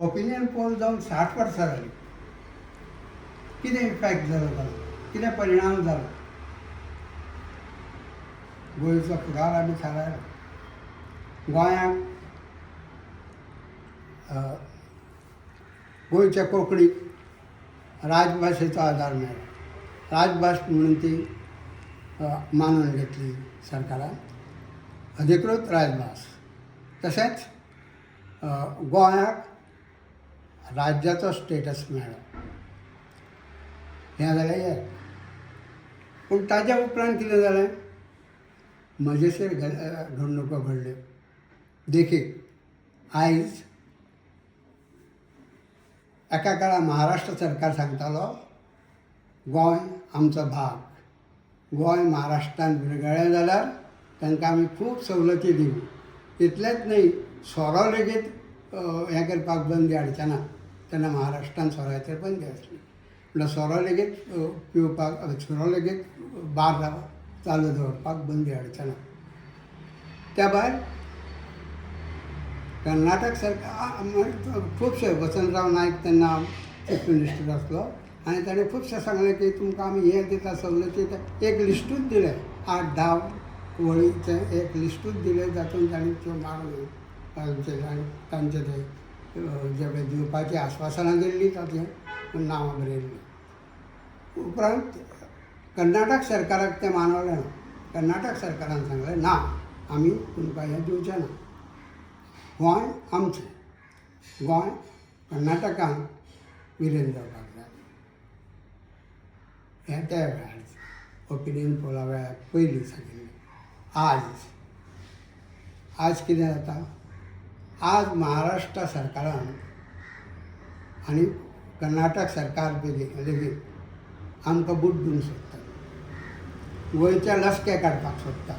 Opinion poll जावन 60 वर्सां जालीं. कितें इफॅक्ट जालो ताजो, कितें परिणाम जालो? गोंयचो फुडार आमी थारायलो. गोंयांक गोंयच्या कोंकणीक राजभाशेचो आदार मेळ्ळो. राजभास म्हणून ती मानून घेतली सरकारान, अधिकृत राजभास. तशेंच गोंयाक राज्याचो स्टेटस मेळ्ळो. हें जालें एक. पूण ताज्या उपरांत कितें जालें? मजेशीर घडणुको घडल्यो. देखीक आयज एका काळार महाराष्ट्र सरकार सांगतालो गोंय आमचो भाग, गोंय महाराष्ट्रांत विरगळ्ळें जाल्यार तांकां आमी खूब सवलती दिवं. इतलेंच न्हय, सोरो लेगीत हें करपाक बंदी हाडचे ना. तेन्ना महाराष्ट्रांत सोऱ्याचेर बंदी आसली. म्हणल्यार सोरो लेगीत पिवपाक, सोरो लेगीत बार चालू दवरपाक बंदी हाडचे ना. त्या भायर कर्नाटक सरकार खुबशे, वसंतराव नायक तेन्ना चीफ मिनिस्टर आसलो आनी ताणें खुबशे सांगलें की तुमकां आमी हें दिता सवलती. एक लिस्टूच दिलें, 8-10 वळीचें एक लिस्टूच दिलें, जातून ताणें त्यो मागण्यो आनी तांचे ते जे पळय दिवपाची आश्वासनां दिल्लीं ताचें नांवां बरयल्लीं. उपरांत कर्नाटक सरकाराक तें मानवलें ना. कर्नाटक सरकारान सांगलें ना, आमी तुमकां हें दिवचें ना. गोंय आमचें, गोंय कर्नाटकान विलीन जावपाक जाय. हें त्या वेळार ओपिनियन पोला वेळार पयलीं सांगिल्लें. आज कितें जाता? आज महाराष्ट्र सरकारान आनी कर्नाटक सरकार लेगीत आमकां बुड्डूंक सोदता. गोंयचे लसके काडपाक सोदता.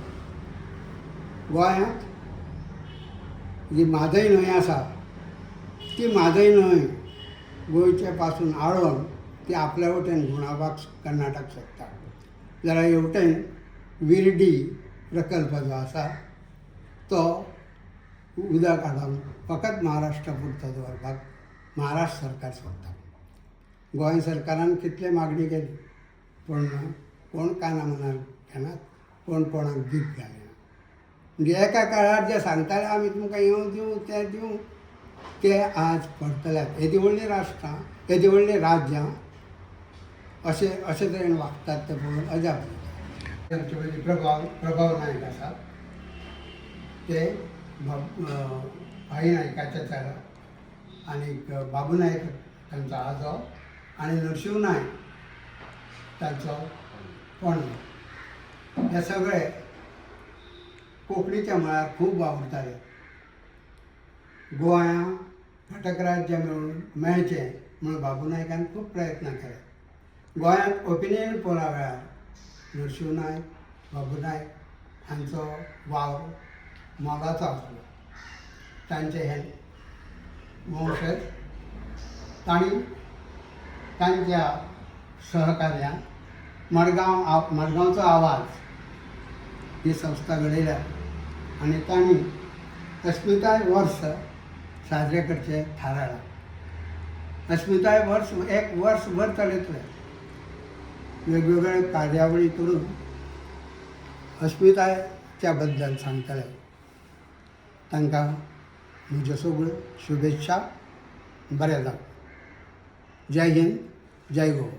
गोंयांत जी म्हादय न्हंय आसा, ती म्हादय न्हंय गोंयचे पासून आळोवन ती आपल्या वटेन घुंवडावपाक कर्नाटक सोदता. जाल्यार हेवटेन विर्डी प्रकल्प जो आसा तो उदक हाडून फकत महाराष्ट्रा पुरतो दवरपाक महाराष्ट्र सरकार सोदता. गोंय सरकारान कितले मागणी केली, पूण कोण काना मनार घेनात, कोण कोणाक गीत घालिना. म्हणजे एका काळार जे सांगताले आमी तुमकां हें दिवं तें दिवं, ते आज पडटल्यात. येदी व्हडलीं राष्ट्रां, येदी व्हडलीं राज्यां अशे तरेन वागतात ते पळोवन अजाप जाता. प्रभाव नायक आसात, ते भाई नायकाचे चेडो, आनीक बाबू नायक तांचो आजो, आनी नरशिंव नायक तांचो पणलो. हे सगळे कोंकणीच्या मळार खूब वावुरताले. गोंया घटक राज्य मेळचें म्हणून बाबू नायकान खूब प्रयत्न केले. गोंयांत ओपिनियन पोला वेळार नरशिंव नायक, बाबू नायक हांचो वावर मोलाचो आसलो. तांचे हे वंशज तांणी तांच्या सहकार्यान मडगांवचो आवाज ही संस्था घडयल्या आनी तांणी अस्मिताय वर्स साजरे करचे थारायला. अस्मिताय वर्स एक वर्सभर चलयतले. वेगवेगळे कार्यावळी करून अस्मितायच्या बद्दल सांगतले. तांकां म्हज्यो सगळ्यो शुभेच्छा. बरें जावं. जय हिंद, जय गोवा.